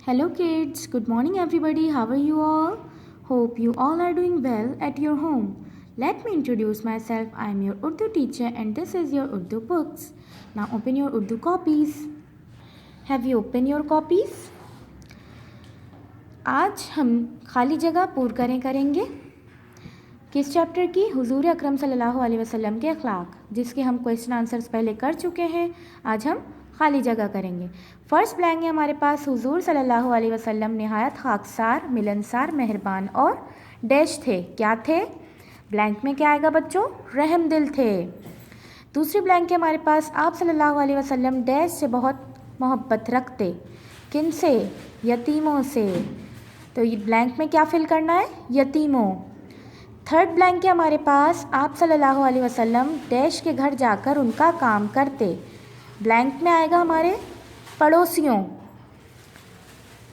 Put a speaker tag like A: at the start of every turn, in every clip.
A: Hello kids, good morning everybody. How are you all? Hope you all are doing well at your home. Let me introduce myself. I am your Urdu teacher and this is your Urdu books. Now open your Urdu copies. Have you opened your copies? आज हम खाली जगह पूर करेंगे किस chapter की? हुजूर अकरम सल्लल्लाहु अलैहि वसल्लम के अखलाक, जिसके हम क्वेश्चन आंसर्स पहले कर चुके हैं। आज हम खाली जगह करेंगे। फर्स्ट ब्लैंक है हमारे पास, हुजूर सल्लल्लाहु अलैहि वसल्लम नहायत खाकसार, मिलनसार, मेहरबान और डैश थे। क्या थे? ब्लैंक में क्या आएगा बच्चों? रहमदिल थे। दूसरी ब्लैंक है हमारे पास, आप सल्लल्लाहु अलैहि वसल्लम डैश से बहुत मोहब्बत रखते। किन से? यतीमों से। तो ये ब्लैंक में क्या फिल करना है? यतीमों। थर्ड ब्लैंक है हमारे पास, आप सल्लल्लाहु अलैहि वसल्लम डैश के घर जाकर उनका काम करते। ब्लैंक में आएगा हमारे पड़ोसियों।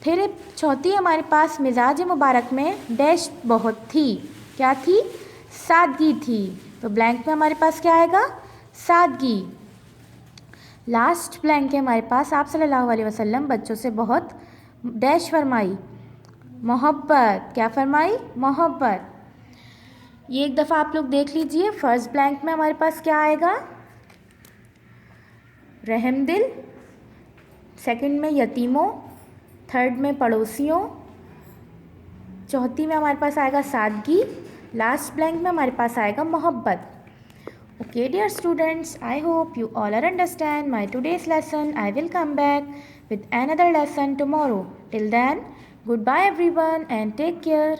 A: फिर चौथी हमारे पास, मिजाज मुबारक में डैश बहुत थी। क्या थी? सादगी थी। तो ब्लैंक में हमारे पास क्या आएगा? सादगी। लास्ट ब्लैंक है हमारे पास, आप सल्लल्लाहु अलैहि वसल्लम बच्चों से बहुत डैश फरमाई, मोहब्बत। क्या फरमाई? मोहब्बत। ये एक दफ़ा आप लोग देख लीजिए। फर्स्ट ब्लैंक में हमारे पास क्या आएगा? रहमदिल। सेकंड में यतीमों। थर्ड में पड़ोसियों। चौथी में हमारे पास आएगा सादगी। लास्ट ब्लैंक में हमारे पास आएगा मोहब्बत। Okay dear students, I hope you all are understand my today's lesson. I will come back with another lesson tomorrow. Till then, goodbye everyone and take care.